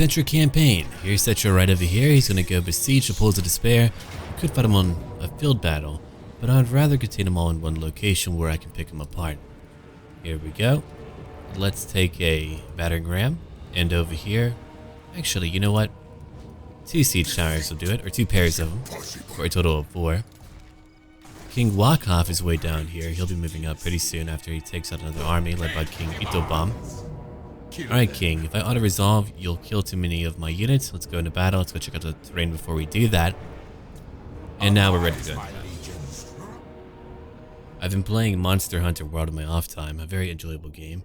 Settra campaign. Here's Settra right over here. He's gonna go besiege the Pools of Despair. We could fight him on a field battle, but I'd rather contain them all in one location where I can pick them apart. Here we go. Let's take a battering ram, and over here, actually, you know what? 2 siege towers will do it, or 2 pairs of them, for a total of 4. King Wakaf is way down here. He'll be moving up pretty soon after he takes out another army led by King Itobam. Alright, King, if I auto-resolve, you'll kill too many of my units. Let's go into battle. Let's go check out the terrain before we do that. And now we're ready to go. I've been playing Monster Hunter World in my off time, a very enjoyable game.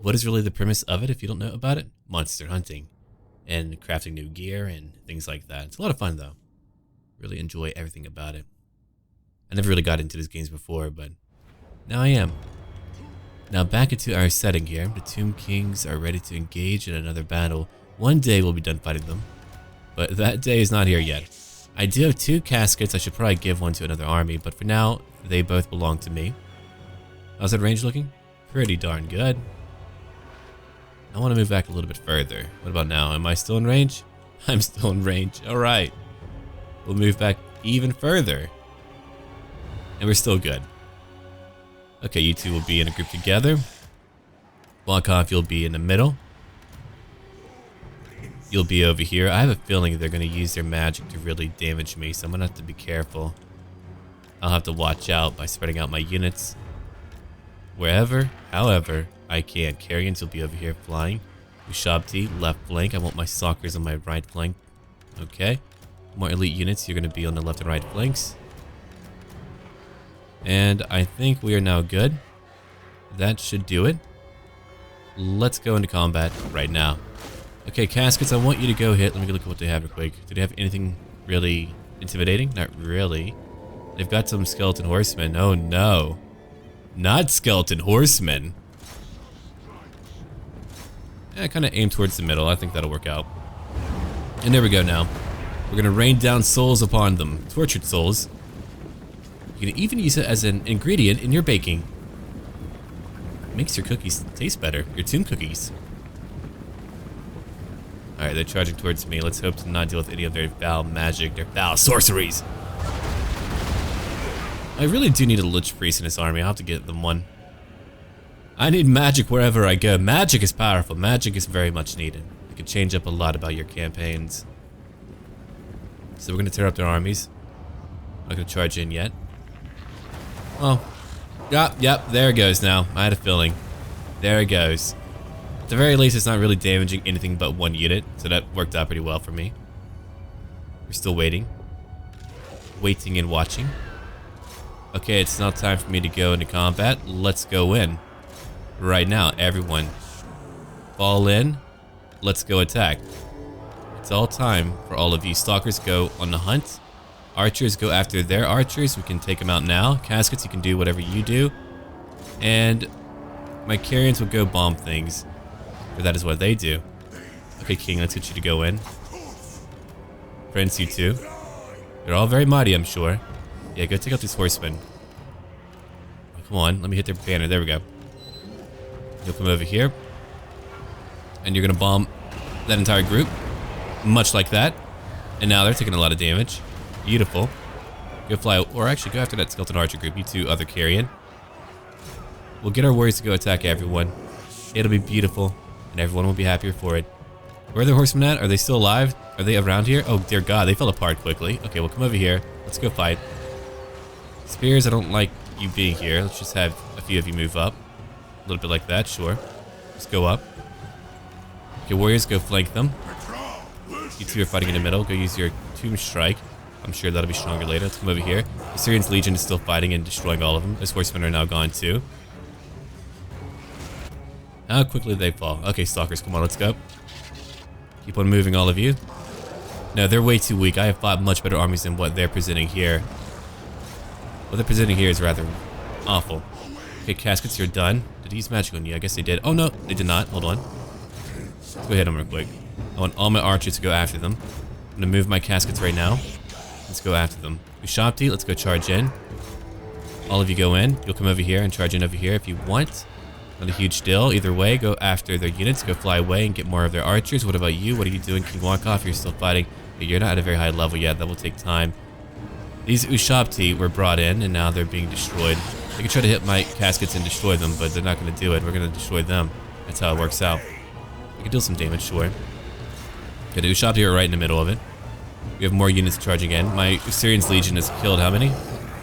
What is really the premise of it if you don't know about it? Monster hunting and crafting new gear and things like that. It's a lot of fun though. Really enjoy everything about it. I never really got into these games before, but now I am. Now back into our setting here. The Tomb Kings are ready to engage in another battle. One day we'll be done fighting them, but that day is not here yet. I do have 2 caskets. I should probably give one to another army, but for now, they both belong to me. How's that range looking? Pretty darn good. I want to move back a little bit further. What about now? Am I still in range? I'm still in range. Alright. We'll move back even further. And we're still good. Okay, you 2 will be in a group together. Wakaf, you'll be in the middle. You'll be over here. I have a feeling they're going to use their magic to really damage me, so I'm going to have to be careful. I'll have to watch out by spreading out my units wherever, however, I can. Carians will be over here flying. Ushabti, left flank. I want my stalkers on my right flank. Okay. More elite units, you're going to be on the left and right flanks. And I think we are now good. That should do it. Let's go into combat right now. Okay, caskets, I want you to go hit. Let me go look at what they have real quick. Do they have anything really intimidating? Not really. They've got some skeleton horsemen. Oh no. Not skeleton horsemen. Yeah, kind of aim towards the middle. I think that'll work out. And there we go now. We're going to rain down souls upon them. Tortured souls. You can even use it as an ingredient in your baking. It makes your cookies taste better. Your tomb cookies. Alright, they're charging towards me. Let's hope to not deal with any of their foul magic, their foul sorceries. I really do need a Lich Priest in this army. I'll have to get them one. I need magic wherever I go. Magic is powerful. Magic is very much needed. It can change up a lot about your campaigns. So we're going to tear up their armies. I'm not going to charge in yet. Oh. Yep, there it goes now. I had a feeling. There it goes. At the very least, it's not really damaging anything but one unit, so that worked out pretty well for me. We're still waiting. Waiting and watching. Okay, it's now time for me to go into combat. Let's go in. Right now, everyone. Fall in. Let's go attack. It's all time for all of you. Stalkers go on the hunt. Archers go after their archers. We can take them out now. Caskets, you can do whatever you do. And my Carians will go bomb things. For that is what they do. Okay, King, let's get you to go in. Friends, you too. They're all very mighty, I'm sure. Yeah, go take out these horsemen. Oh, come on, let me hit their banner. There we go. You'll come over here. And you're going to bomb that entire group. Much like that. And now they're taking a lot of damage. Beautiful. Go fly, or actually go after that skeleton archer group. You 2 other carrion. We'll get our warriors to go attack everyone. It'll be beautiful. And everyone will be happier for it. Where are the horsemen at? Are they still alive? Are they around here? Oh dear God, they fell apart quickly. Okay, we'll come over here. Let's go fight. Spears, I don't like you being here. Let's just have a few of you move up. A little bit like that, sure. Just go up. Okay, warriors, go flank them. You 2 are fighting in the middle. Go use your Tomb Strike. I'm sure that'll be stronger later. Let's come over here. The Syrian's Legion is still fighting and destroying all of them. Those horsemen are now gone too. How quickly they fall. Okay, Stalkers, come on, let's go. Keep on moving, all of you. No, they're way too weak. I have fought much better armies than what they're presenting here. What they're presenting here is rather awful. Okay, Caskets, you're done. Did he use magic on you? I guess they did. Oh no, they did not. Hold on. Let's go hit them real quick. I want all my archers to go after them. I'm gonna move my Caskets right now. Let's go after them. Ushabti, let's go charge in. All of you go in. You'll come over here and charge in over here if you want. Not a huge deal. Either way, go after their units, go fly away and get more of their archers. What about you? What are you doing? King Walkoff, you're still fighting. But you're not at a very high level yet. That will take time. These Ushabti were brought in, and now they're being destroyed. They can try to hit my caskets and destroy them, but they're not going to do it. We're going to destroy them. That's how it works out. I can deal some damage, sure. Okay, the Ushabti are right in the middle of it. We have more units charging in. My Assyrian's Legion has killed how many?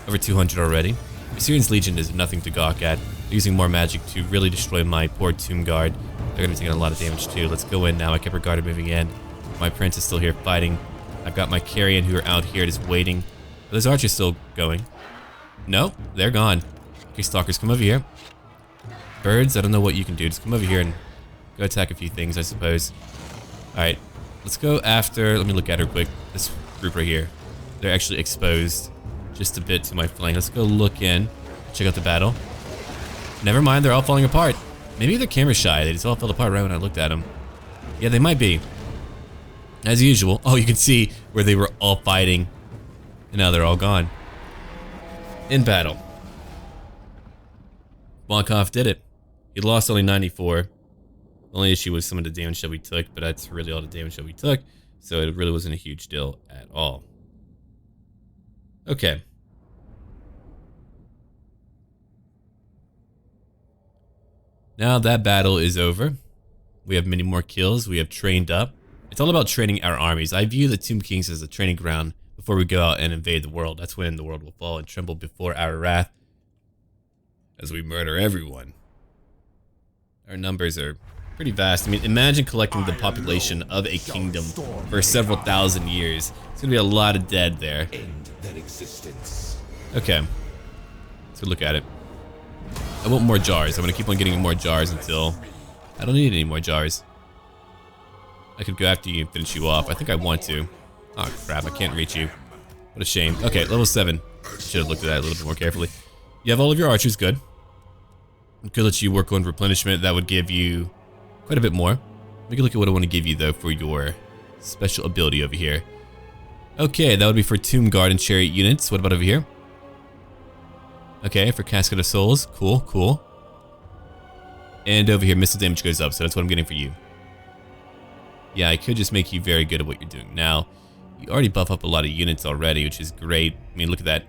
Over 200 already. Assyrian's Legion is nothing to gawk at. They're using more magic to really destroy my poor Tomb Guard. They're going to be taking a lot of damage too. Let's go in now. I kept our guard moving in. My prince is still here fighting. I've got my carrion who are out here just waiting. Are those archers still going? No, they're gone. Okay, stalkers, come over here. Birds, I don't know what you can do. Just come over here and go attack a few things, I suppose. Alright, let's go after... Let me look at her quick. This group right here. They're actually exposed just a bit to my flank. Let's go look in. Check out the battle. Never mind, they're all falling apart. Maybe they're camera shy. They just all fell apart right when I looked at them. Yeah, they might be. As usual. Oh, you can see where they were all fighting. And now they're all gone. In battle. Walkoff did it. He lost only 94. The only issue was some of the damage that we took, but that's really all the damage that we took. So it really wasn't a huge deal at all. Okay. Now that battle is over. We have many more kills. We have trained up. It's all about training our armies. I view the Tomb Kings as a training ground before we go out and invade the world. That's when the world will fall and tremble before our wrath as we murder everyone. Our numbers are pretty vast. I mean, imagine collecting the population of a kingdom for several thousand years. It's gonna be a lot of dead there. Okay, let's go look at it. I want more jars. I'm gonna keep on getting more jars until I don't need any more jars. I could go after you and finish you off. I think I want to. Oh crap, I can't reach you. What a shame. Okay, level 7. Should have looked at that a little bit more carefully. You have all of your archers, good. Could let you work on replenishment. That would give you quite a bit more. Let me look at what I want to give you though for your special ability over here. Okay, that would be for Tomb Guard and Chariot units. What about over here? Okay, for Casket of Souls. Cool, cool. And over here, missile damage goes up, so that's what I'm getting for you. Yeah, I could just make you very good at what you're doing now. You already buff up a lot of units already, which is great. I mean, look at that.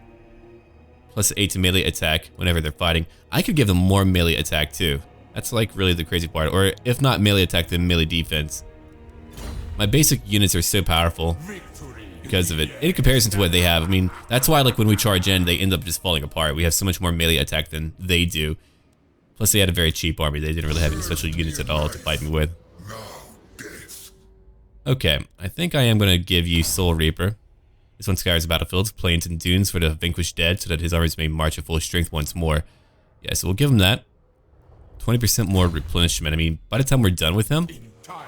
Plus 8 to melee attack whenever they're fighting. I could give them more melee attack too. That's like really the crazy part. Or if not melee attack, then melee defense. My basic units are so powerful because of it. In comparison to what they have, I mean, that's why like when we charge in, they end up just falling apart. We have so much more melee attack than they do. Plus they had a very cheap army. They didn't really have any special units at all to fight me with. Okay, I think I am going to give you Soul Reaper. This one scours battlefields, plains, and dunes for the vanquished dead so that his armies may march at full strength once more. Yeah, so we'll give him that. 20% more replenishment. I mean, by the time we're done with him,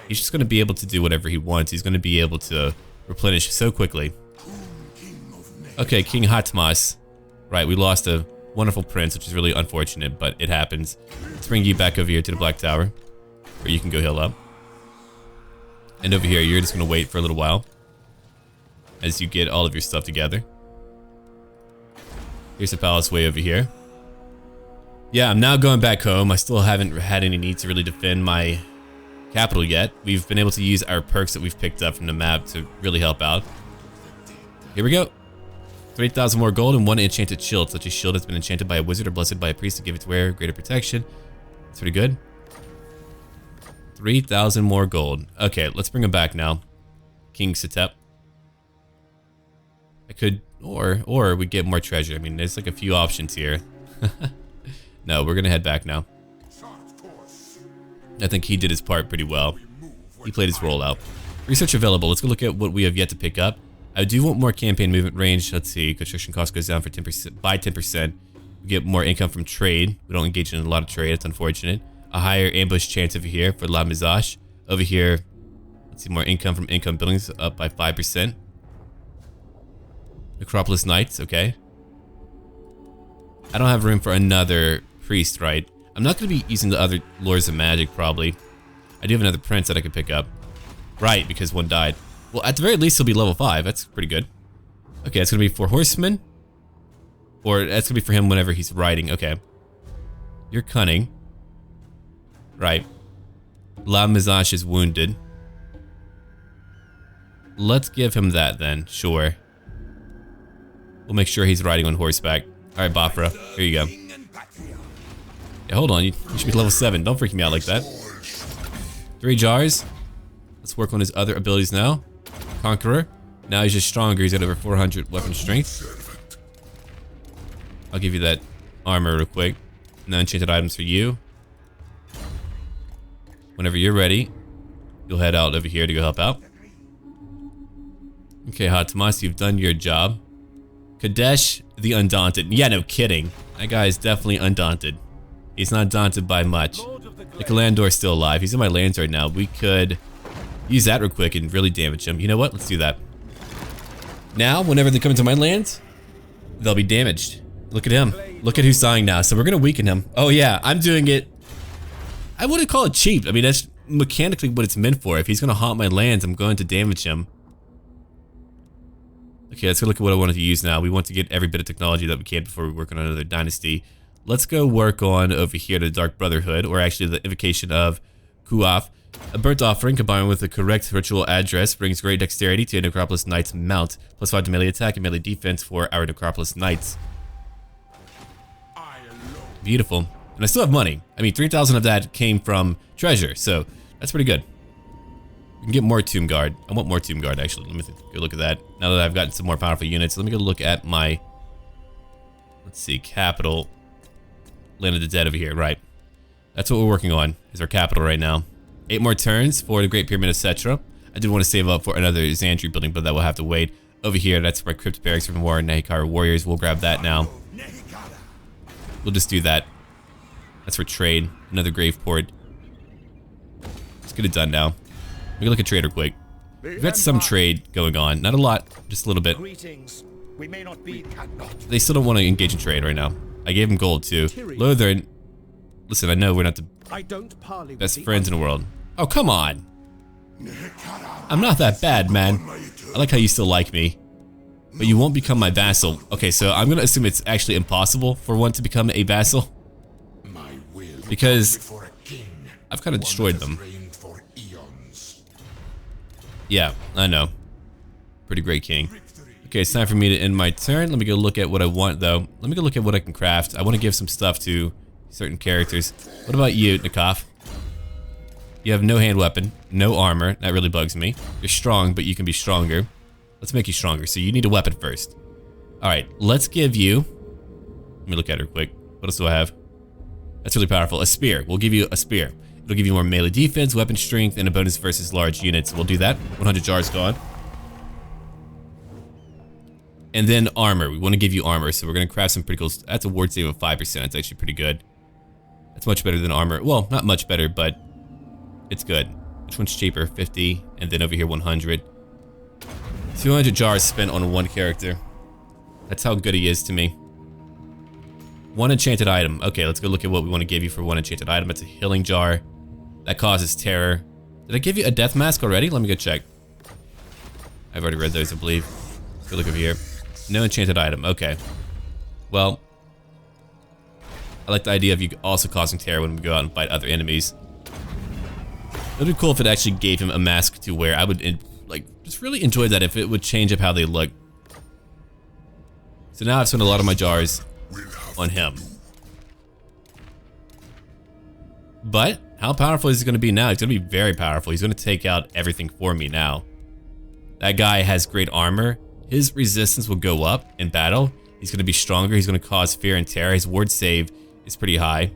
he's just going to be able to do whatever he wants. He's going to be able to replenish so quickly. Okay, King Hatmas. Right, we lost a wonderful prince, which is really unfortunate, but it happens. Let's bring you back over here to the Black Tower, where you can go heal up. And over here, you're just going to wait for a little while as you get all of your stuff together. Here's the palace way over here. Yeah, I'm now going back home. I still haven't had any need to really defend my capital yet. We've been able to use our perks that we've picked up from the map to really help out. Here we go. 3,000 more gold and 1 enchanted shield. Such a shield has been enchanted by a wizard or blessed by a priest to give its wearer greater protection. That's pretty good. 3,000 more gold. Okay, let's bring him back now. King Khatep. I could, or we get more treasure. I mean, there's like a few options here. No, we're gonna head back now. I think he did his part pretty well. He played his role out. Research available. Let's go look at what we have yet to pick up. I do want more campaign movement range. Let's see. Construction cost goes down for 10% by 10%. We get more income from trade. We don't engage in a lot of trade. It's unfortunate. A higher ambush chance over here for La Mizash. Over here, let's see, more income from income buildings up by 5%. Necropolis Knights, okay. I don't have room for another priest, right? I'm not going to be using the other Lords of Magic, probably. I do have another prince that I could pick up. Right, because one died. Well, at the very least, he'll be level 5. That's pretty good. Okay, that's going to be for horsemen. Or that's going to be for him whenever he's riding. Okay. You're cunning. Right. La Mizash is wounded. Let's give him that then, sure. We'll make sure he's riding on horseback. Alright, Bafra, here you go. Yeah, hold on, you should be level 7. Don't freak me out like that. 3 jars. Let's work on his other abilities now. Conqueror. Now he's just stronger. He's got over 400 weapon strength. I'll give you that armor real quick. No enchanted items for you. Whenever you're ready, you'll head out over here to go help out. Okay, Hatamas, you've done your job. Kadesh the Undaunted. Yeah, no kidding. That guy is definitely undaunted. He's not daunted by much. The Kalandor's still alive. He's in my lands right now. We could use that real quick and really damage him. You know what? Let's do that. Now, whenever they come into my lands, they'll be damaged. Look at him. Look at who's dying now. So we're gonna weaken him. Oh yeah, I'm doing it. I wouldn't call it cheap. I mean, that's mechanically what it's meant for. If he's gonna haunt my lands, I'm going to damage him. Okay, let's go look at what I wanted to use now. We want to get every bit of technology that we can before we work on another dynasty. Let's go work on over here to the Dark Brotherhood, or actually the invocation of Kuaf. A burnt offering combined with the correct ritual address brings great dexterity to a Necropolis Knight's mount, +5 to melee attack and melee defense for our Necropolis Knights. Beautiful. And I still have money. I mean, 3,000 of that came from treasure, so that's pretty good. We can get more Tomb Guard. I want more Tomb Guard, actually. Let me go look at that. Now that I've gotten some more powerful units, let me go look at my, let's see, capital. Land of the Dead over here, right. That's what we're working on, is our capital right now. 8 more turns for the Great Pyramid of Settra. I did want to save up for another Xandri building, but that will have to wait. Over here, that's my Crypt Barracks from War and Nehekharan Warriors. We'll grab that now. We'll just do that. That's for trade. Another Graveport. Let's get it done now. We can look at trader quick. We've got some trade going on. Not a lot, just a little bit. They still don't want to engage in trade right now. I gave them gold too. Lothern, listen, I know we're not the best friends in the world. Oh, come on. I'm not that bad, man. I like how you still like me. But you won't become my vassal. Okay, so I'm gonna assume it's actually impossible for one to become a vassal. Because I've kind of destroyed them. Yeah, I know. Pretty great king. Okay, it's time for me to end my turn. Let me go look at what I want, though. Let me go look at what I can craft. I want to give some stuff to certain characters. What about you, Nikaf? You have no hand weapon, no armor. That really bugs me. You're strong, but you can be stronger. Let's make you stronger. So you need a weapon first. Alright, let's give you... Let me look at her quick. What else do I have? That's really powerful. A spear. We'll give you a spear. It'll give you more melee defense, weapon strength, and a bonus versus large units. We'll do that. 100 jars gone. And then armor. We want to give you armor, so we're going to craft some pretty cool... That's a ward save of 5%. That's actually pretty good. That's much better than armor. Well, not much better, but it's good. Which one's cheaper? 50, and then over here 100. 200 jars spent on one character. That's how good he is to me. One enchanted item. Okay, let's go look at what we want to give you for one enchanted item. It's a healing jar. That causes terror. Did I give you a death mask already? Let me go check. I've already read those, I believe. Let's go look over here. No enchanted item. Okay. Well, I like the idea of you also causing terror when we go out and fight other enemies. It would be cool if it actually gave him a mask to wear. I would like just really enjoy that if it would change up how they look. So now I've spent a lot of my jars on him. But how powerful is he going to be now? He's going to be very powerful. He's going to take out everything for me now. That guy has great armor. His resistance will go up in battle. He's going to be stronger. He's going to cause fear and terror. His ward save is pretty high.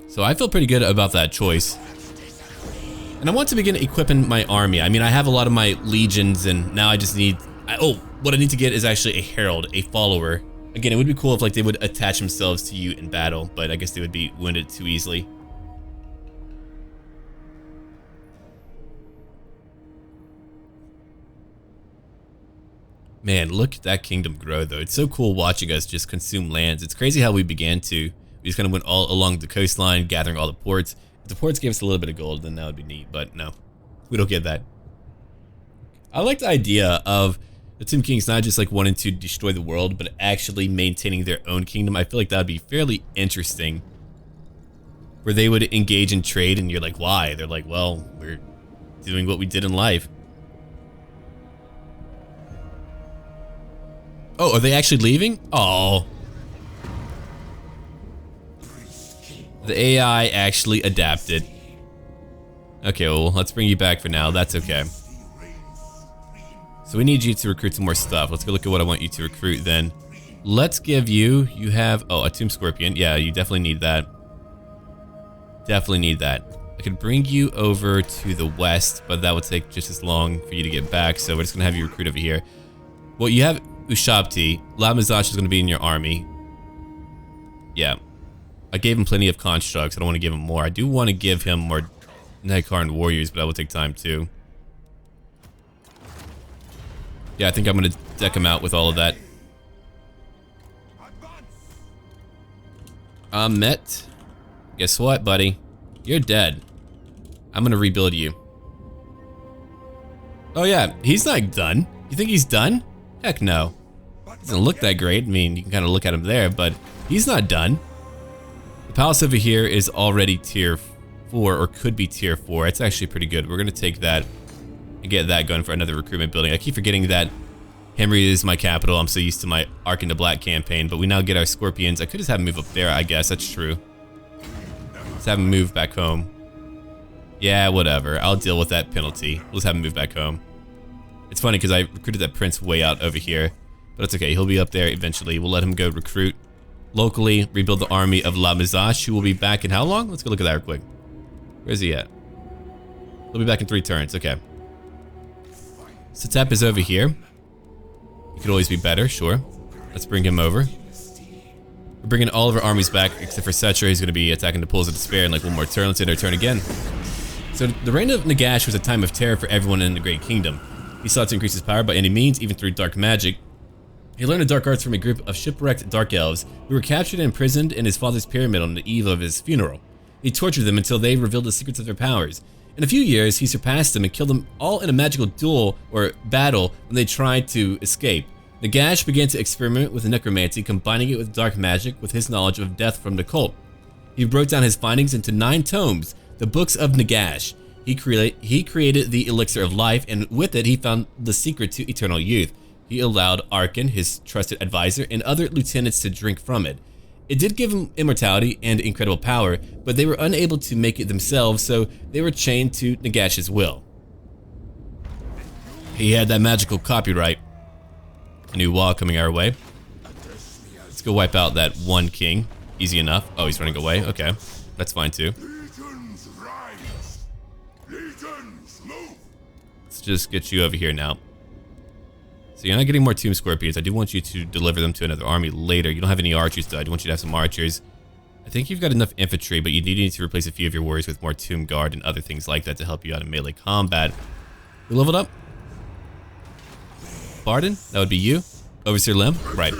So I feel pretty good about that choice. And I want to begin equipping my army. I mean, I have a lot of my legions, and now I just need... oh, what I need to get is actually a herald, a follower. Again, it would be cool if like they would attach themselves to you in battle, but I guess they would be wounded too easily. Man, look at that kingdom grow, though. It's so cool watching us just consume lands. It's crazy how we began to. We just kind of went all along the coastline, gathering all the ports. If the ports gave us a little bit of gold, then that would be neat, but no. We don't get that. I like the idea of the Tomb Kings not just like wanting to destroy the world, but actually maintaining their own kingdom. I feel like that would be fairly interesting. where they would engage in trade and you're like, why? They're like, well, we're doing what we did in life. Oh, are they actually leaving? Oh. The AI actually adapted. Okay, well, let's bring you back for now. That's okay. So we need you to recruit some more stuff. Let's go look at what I want you to recruit then. Let's give you, you have, oh, a Tomb Scorpion. Yeah, you definitely need that. Definitely need that. I could bring you over to the west, but that would take just as long for you to get back, so we're just gonna have you recruit over here. Well, you have Ushabti. Lamazash is gonna be in your army. Yeah. I gave him plenty of constructs. I don't want to give him more. I do want to give him more Nehekharan warriors, but that will take time too. Yeah, I think I'm gonna deck him out with all of that. Met. Guess what, buddy? You're dead. I'm gonna rebuild you. Oh yeah, he's not done. You think he's done? Heck no. Doesn't look that great. I mean, you can kind of look at him there, but he's not done. The palace over here is already tier 4, or could be tier 4. It's actually pretty good. We're gonna take that and get that going for another recruitment building. I keep forgetting that Henry is my capital. I'm so used to my Ark into Black campaign, but we now get our scorpions. I could just have him move up there, I guess. That's true. Let's have him move back home. Yeah, whatever. I'll deal with that penalty. We'll just have him move back home. It's funny because I recruited that prince way out over here, but it's okay. He'll be up there eventually. We'll let him go recruit locally, rebuild the army of Lamazash, who will be back in how long? Let's go look at that real quick. Where's he at? He'll be back in 3 turns. Okay. Khatep is over here. He could always be better, sure. Let's bring him over. We're bringing all of our armies back, except for Settra. He's going to be attacking the Pools of Despair in like one more turn. Let's hit our turn again. So the reign of Nagash was a time of terror for everyone in the Great Kingdom. He sought to increase his power by any means, even through dark magic. He learned the dark arts from a group of shipwrecked dark elves who were captured and imprisoned in his father's pyramid on the eve of his funeral. He tortured them until they revealed the secrets of their powers. In a few years, he surpassed them and killed them all in a magical duel or battle when they tried to escape. Nagash began to experiment with necromancy, combining it with dark magic with his knowledge of death from the cult. He wrote down his findings into 9 tomes, the Books of Nagash. He created the elixir of life, and with it he found the secret to eternal youth. He allowed Arkhan, his trusted advisor, and other lieutenants to drink from it. It did give them immortality and incredible power, but they were unable to make it themselves, so they were chained to Nagash's will. He had that magical copyright. A new wall coming our way. Let's go wipe out that one king. Easy enough. Oh, he's running away. Okay, that's fine too. Let's just get you over here now. So you're not getting more Tomb Scorpions. I do want you to deliver them to another army later. You don't have any archers though. I do want you to have some archers. I think you've got enough infantry, but you do need to replace a few of your warriors with more Tomb Guard and other things like that to help you out in melee combat. We leveled up. Barden, that would be you. Overseer Lim, right.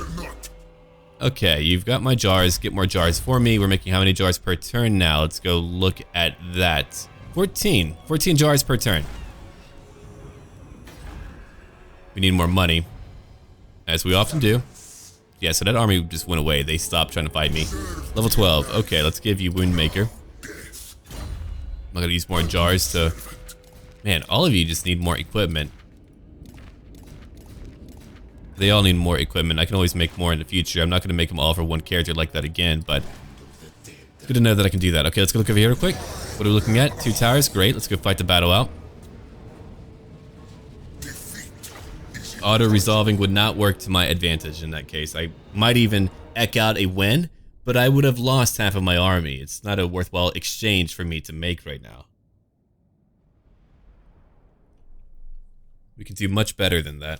Okay, you've got my jars. Get more jars for me. We're making how many jars per turn now? Let's go look at that. 14 jars per turn. We need more money, as we often do. Yeah, so that army just went away. They stopped trying to fight me. Level 12. Okay, let's give you Woundmaker. I'm gonna use more jars to... Man, all of you just need more equipment. They all need more equipment. I can always make more in the future. I'm not going to make them all for one character like that again, but it's good to know that I can do that. Okay, let's go look over here real quick. What are we looking at? 2 towers. Great. Let's go fight the battle out. Auto-resolving would not work to my advantage in that case. I might even eke out a win, but I would have lost half of my army. It's not a worthwhile exchange for me to make right now. We can do much better than that.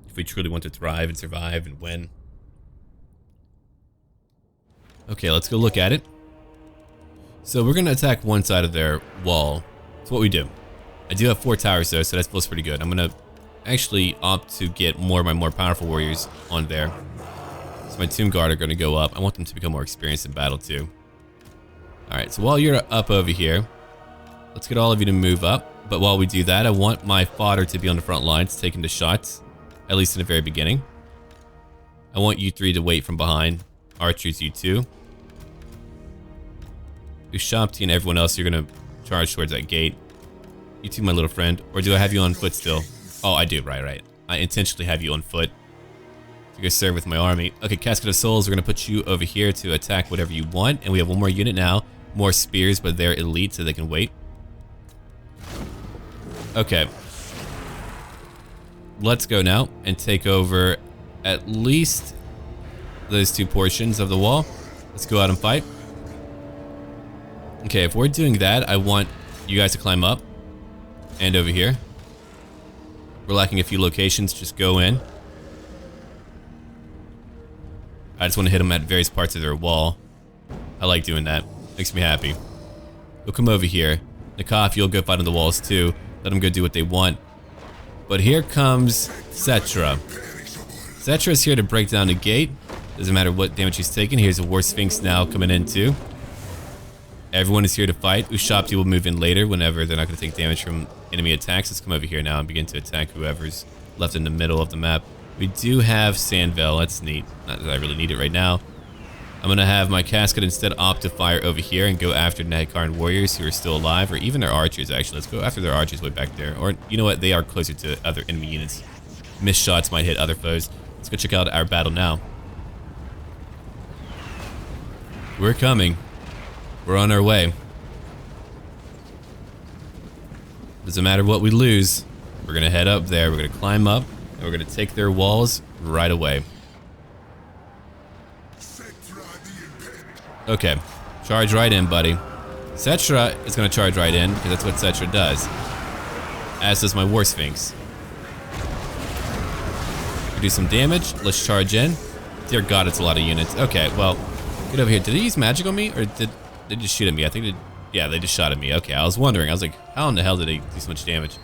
If we truly want to thrive and survive and win. Okay, let's go look at it. So we're gonna attack one side of their wall. That's what we do. I do have 4 towers though, so that feels pretty good. I'm gonna actually opt to get more of my more powerful warriors on there. So my Tomb Guard are gonna go up. I want them to become more experienced in battle too. Alright, so while you're up over here, let's get all of you to move up. But while we do that, I want my fodder to be on the front lines, taking the shots. At least in the very beginning. I want you 3 to wait from behind. Archers, you 2. Ushabti and everyone else, you're gonna charge towards that gate. You too, my little friend. Or do I have you on foot still? Oh, I do, right. I intentionally have you on foot to go serve with my army. Okay, Casket of Souls, we're gonna put you over here to attack whatever you want. And we have one more unit now. More spears, but they're elite, so they can wait. Okay. Let's go now and take over at least those 2 portions of the wall. Let's go out and fight. Okay, if we're doing that, I want you guys to climb up and over here. We're lacking a few locations, just go in. I just want to hit them at various parts of their wall. I like doing that. Makes me happy. We'll come over here. Nakaf, you'll go fight on the walls too. Let them go do what they want. But here comes Settra. Settra's here to break down the gate. Doesn't matter what damage he's taking. Here's a War Sphinx now coming in too. Everyone is here to fight. Ushabti will move in later whenever they're not going to take damage from enemy attacks. Let's come over here now and begin to attack whoever's left in the middle of the map. We do have Sandvale. That's neat. Not that I really need it right now. I'm going to have my Casket instead opt to fire over here and go after Nehekharan warriors who are still alive, or even their archers actually. Let's go after their archers way back there. Or, you know what? They are closer to other enemy units. Missed shots might hit other foes. Let's go check out our battle now. We're coming. We're on our way. Doesn't matter what we lose. We're going to head up there. We're going to climb up. And we're going to take their walls right away. Okay. Charge right in, buddy. Settra is going to charge right in, because that's what Settra does. As does my War Sphinx. We do some damage. Let's charge in. Dear God, it's a lot of units. Okay, well, get over here. Did they use magic on me, or did they just shoot at me? I think they... Yeah, they just shot at me. Okay, I was wondering. I was like, how in the hell did they do so much damage?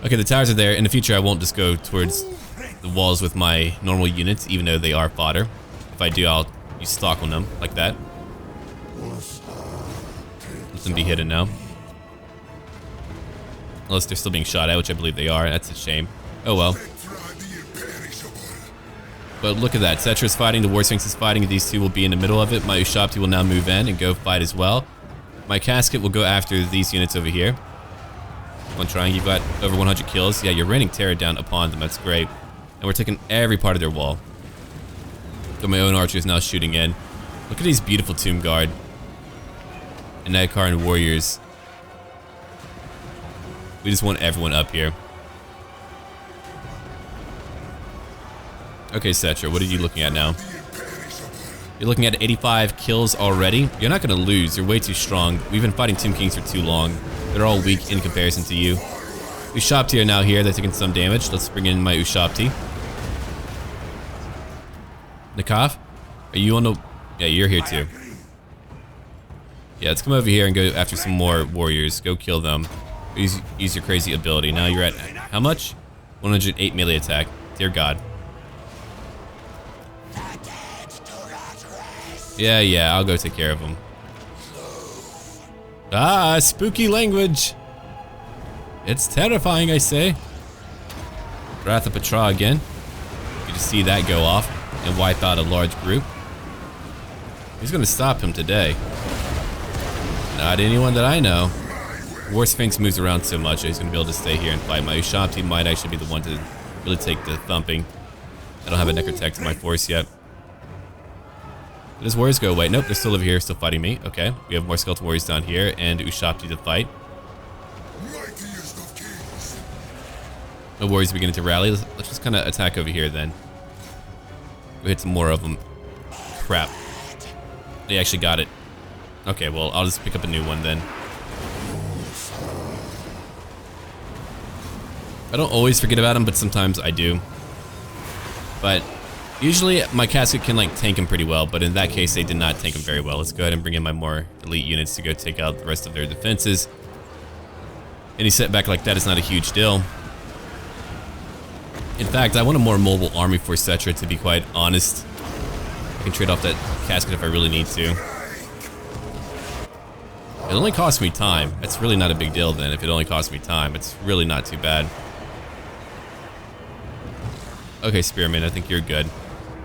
Okay, the towers are there. In the future, I won't just go towards the walls with my normal units, even though they are fodder. If I do, I'll use stock on them, like that. Let them be hidden now. Unless they're still being shot at, which I believe they are. That's a shame. Oh well. But look at that. Settra's fighting, the War Sphinx is fighting. These two will be in the middle of it. My Ushabti will now move in and go fight as well. My Casket will go after these units over here. One trying, you've got over 100 kills. Yeah, you're raining terror down upon them. That's great. And we're taking every part of their wall. So my own archer is now shooting in. Look at these beautiful Tomb Guard and Nehekharan warriors. We just want everyone up here. Okay, Settra, what are you looking at now? You're looking at 85 kills already. You're not going to lose. You're way too strong. We've been fighting Tomb Kings for too long. They're all weak in comparison to you. Ushabti are now here. They're taking some damage. Let's bring in my Ushabti. Nakaf, are you on the... Yeah, you're here too. Yeah, let's come over here and go after some more warriors. Go kill them. Use your crazy ability. Now you're at... How much? 108 melee attack. Dear God. Yeah, I'll go take care of them. Ah, spooky language. It's terrifying, I say. Wrath of Petra again. You just see that go off and wipe out a large group. Who's gonna stop him today? Not anyone that I know. War Sphinx moves around so much that he's gonna be able to stay here and fight. My Ushabti might actually be the one to really take the thumping. I don't have a Necrotech to my force yet. Did his warriors go away? Nope, they're still over here, still fighting me. Okay, we have more skeleton warriors down here and Ushabti to fight. The warriors are beginning to rally. Let's just kind of attack over here then. We hit some more of them. Crap. They actually got it. Okay, well, I'll just pick up a new one then. I don't always forget about them, but sometimes I do. But usually my Casket can like tank him pretty well, but in that case they did not tank him very well. Let's go ahead and bring in my more elite units to go take out the rest of their defenses. Any setback like that is not a huge deal. In fact, I want a more mobile army for Settra, to be quite honest. I can trade off that Casket if I really need to. It only costs me time. It's really not a big deal then. If it only costs me time, it's really not too bad. Okay, Spearman, I think you're good.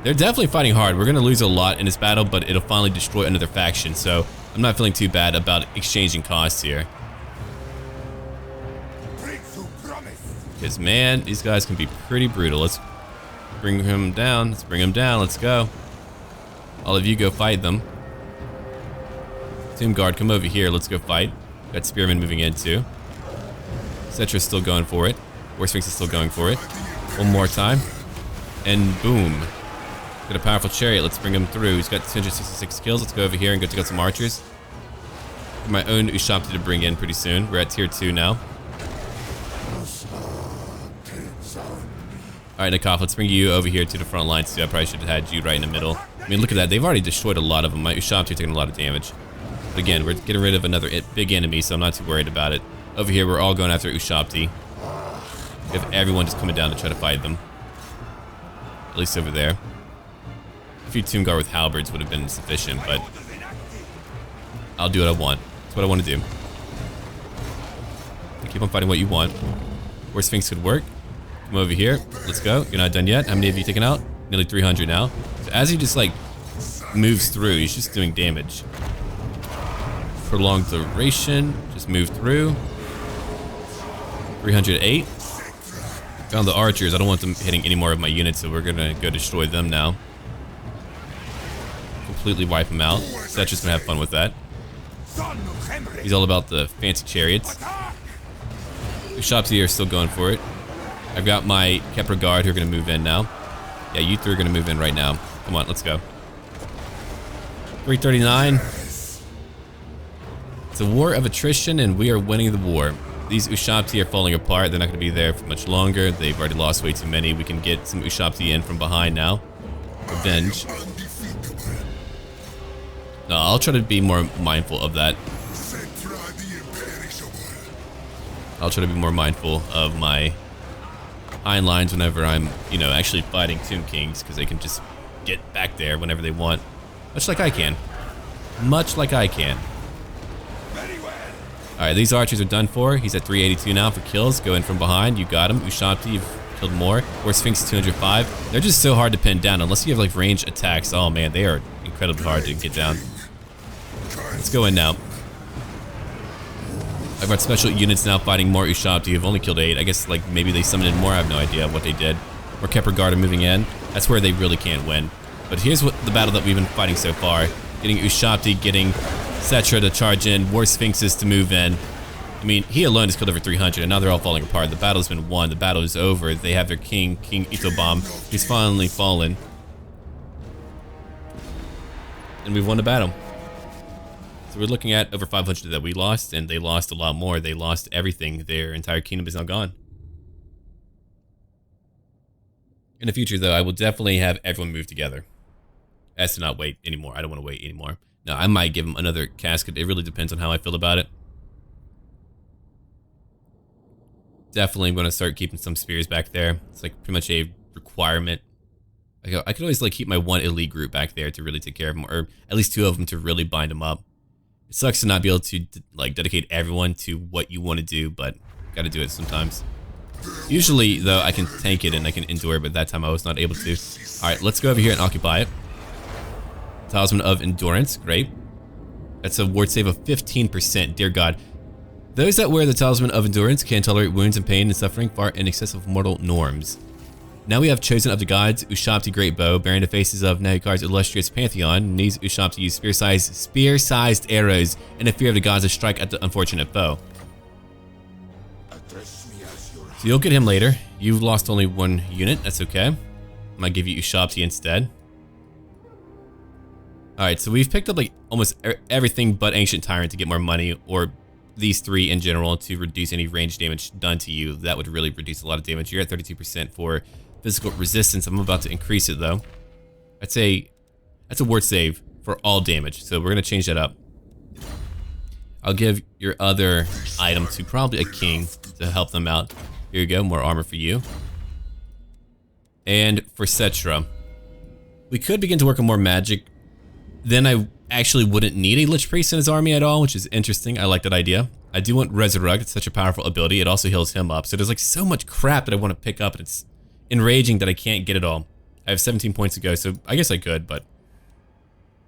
They're definitely fighting hard. We're going to lose a lot in this battle, but it'll finally destroy another faction. So I'm not feeling too bad about exchanging costs here. Because, man, these guys can be pretty brutal. Let's bring him down. Let's bring him down. Let's go. All of you go fight them. Tomb Guard, come over here. Let's go fight. Got Spearman moving in, too. SETTRA'S still going for it. War Sphinx is still going for it. One more time. And boom. Got a powerful chariot. Let's bring him through. He's got 266 kills. Let's go over here and go to get some archers. My own Ushabti to bring in pretty soon. We're at tier 2 now. Alright, Nehekharan, let's bring you over here to the front lines too. I probably should have had you right in the middle. I mean, look at that. They've already destroyed a lot of them. My Ushabti are taking a lot of damage. But again, we're getting rid of another big enemy, so I'm not too worried about it. Over here, we're all going after Ushabti. We have everyone just coming down to try to fight them. At least over there. A few Tomb Guard with halberds would have been sufficient, but I'll do what I want. That's what I want to do. Keep on fighting what you want. War Sphinx could work. Come over here. Let's go. You're not done yet. How many have you taken out? Nearly 300 now. So as he just like moves through, he's just doing damage. Prolonged duration. Just move through. 308. Found the archers. I don't want them hitting any more of my units, so we're gonna go destroy them now. Completely wipe them out. SETTRA'S gonna have fun with that. He's all about the fancy chariots. Ushabti are still going for it. I've got my Kepler Guard who are going to move in now. Yeah, you three are going to move in right now. Come on, let's go. 339. It's a war of attrition, and we are winning the war. These Ushabti are falling apart. They're not going to be there for much longer. They've already lost way too many. We can get some Ushabti in from behind now. Revenge. No, I'll try to be more mindful of that. I'll try to be more mindful of my hind lines whenever I'm, you know, actually fighting Tomb Kings, because they can just get back there whenever they want. Much like I can. Much like I can. Alright, these archers are done for. He's at 382 now for kills. Go in from behind. You got him. Ushabti, you've killed more. War Sphinx is 205. They're just so hard to pin down unless you have like range attacks. Oh man, they are incredibly hard to get down. Let's go in now. I've got special units now fighting more Ushabti who've only killed 8. I guess like maybe they summoned in more. I have no idea what they did. Or Kepler Guard are moving in. That's where they really can't win. But here's what the battle that we've been fighting so far. Getting Ushabti, getting SETTRA to charge in, War Sphinxes to move in. I mean, he alone has killed over 300, and now they're all falling apart. The battle's been won. The battle is over. They have their king, King Itobam. He's finally fallen. And we've won the battle. So we're looking at over 500 that we lost, and they lost a lot more. They lost everything. Their entire kingdom is now gone. In the future, though, I will definitely have everyone move together. As to not wait anymore. I don't want to wait anymore. Now, I might give him another casket. It really depends on how I feel about it. Definitely going to start keeping some spears back there. It's like pretty much a requirement. I could always like keep my one elite group back there to really take care of them, or at least 2 of them to really bind them up. It sucks to not be able to like dedicate everyone to what you want to do, but got to do it sometimes. Usually, though, I can tank it and I can endure, but that time I was not able to. All right, let's go over here and occupy it. Talisman of Endurance, great. That's a ward save of 15%, dear God. Those that wear the Talisman of Endurance can tolerate wounds and pain and suffering far in excess of mortal norms. Now we have Chosen of the Gods, Ushabti Great Bow, bearing the faces of Nehekharan's illustrious pantheon. And these Ushabti use spear-sized arrows in the fear of the gods to strike at the unfortunate foe. So you'll get him later. You've lost only 1 unit, that's okay. I might give you Ushabti instead. Alright, so we've picked up like almost everything but Ancient Tyrant to get more money, or these 3 in general to reduce any range damage done to you. That would really reduce a lot of damage. You're at 32% for physical resistance. I'm about to increase it though. That's a ward save for all damage, so we're gonna change that up. I'll give your other item to probably a king to help them out. Here you go, more armor for you. And for SETTRA, we could begin to work on more magic. Then I actually wouldn't need a Lich Priest in his army at all, which is interesting. I like that idea. I do want Resurrect. It's such a powerful ability. It also heals him up. So there's like so much crap that I want to pick up, and it's enraging that I can't get it all. I have 17 points to go, so I guess I could, but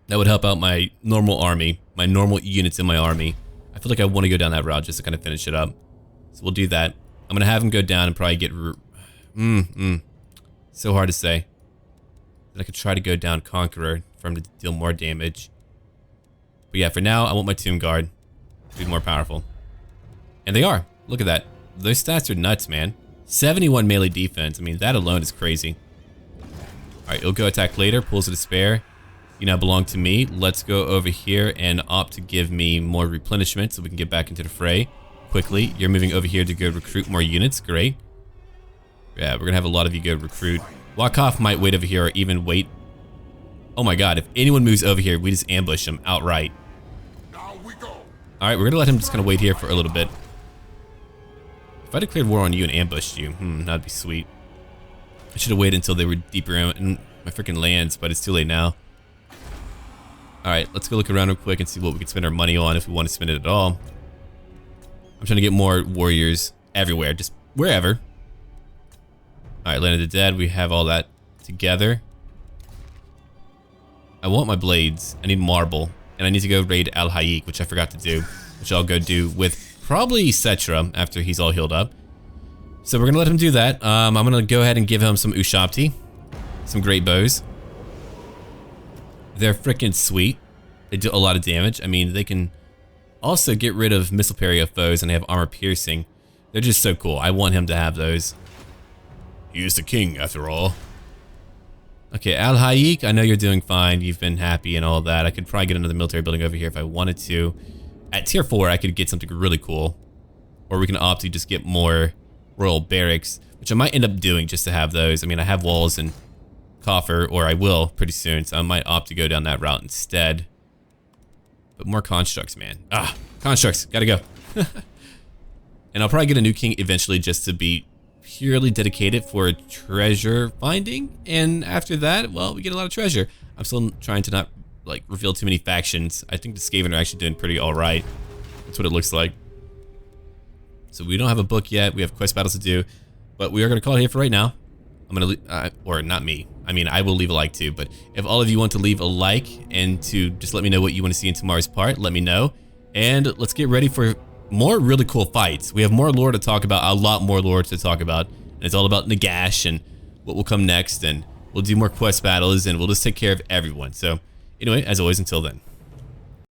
that would help out my normal army, my normal units in my army. I feel like I want to go down that route just to kind of finish it up. So we'll do that. I'm going to have him go down and probably get... So hard to say. Then I could try to go down Conqueror for him to deal more damage. But yeah, for now, I want my Tomb Guard to be more powerful. And they are. Look at that. Those stats are nuts, man. 71 melee defense. I mean, that alone is crazy. Alright, he'll go attack later. Pulls of Despair. You now belong to me. Let's go over here and opt to give me more replenishment so we can get back into the fray quickly. You're moving over here to go recruit more units. Great. Yeah, we're going to have a lot of you go recruit. Wakaf might wait over here or even wait. Oh my god, if anyone moves over here, we just ambush them outright. Alright, we're going to let him just kind of wait here for a little bit. If I declared war on you and ambushed you, that'd be sweet. I should have waited until they were deeper in my freaking lands, but it's too late now. Alright, let's go look around real quick and see what we can spend our money on if we want to spend it at all. I'm trying to get more warriors everywhere, just wherever. Alright, Land of the Dead, we have all that together. I want my blades. I need marble. And I need to go raid Al Hayek, which I forgot to do. Which I'll go do with probably Settra after he's all healed up. So we're going to let him do that. I'm going to go ahead and give him some Ushabti. Some great bows. They're freaking sweet. They do a lot of damage. I mean, they can also get rid of missile parry of foes and they have armor piercing. They're just so cool. I want him to have those. He is the king, after all. Okay, Al Hayek, I know you're doing fine. You've been happy and all that. I could probably get another military building over here if I wanted to. At tier 4, I could get something really cool. Or we can opt to just get more royal barracks, which I might end up doing just to have those. I mean, I have walls and coffer, or I will pretty soon, so I might opt to go down that route instead. But more constructs, man. Constructs, gotta go. And I'll probably get a new king eventually just to be purely dedicated for treasure finding, and after that, well, we get a lot of treasure. I'm still trying to not like reveal too many factions. I think the Skaven are actually doing pretty all right. That's what it looks like. So we don't have a book yet. We have quest battles to do, but we are going to call it here for right now. I'm going to or not me. I mean, I will leave a like too, but if all of you want to leave a like and to just let me know what you want to see in tomorrow's part, let me know. And let's get ready for more really cool fights. We have more lore to talk about, a lot more lore to talk about. And it's all about Nagash and what will come next, and we'll do more quest battles and we'll just take care of everyone. So anyway, as always, until then.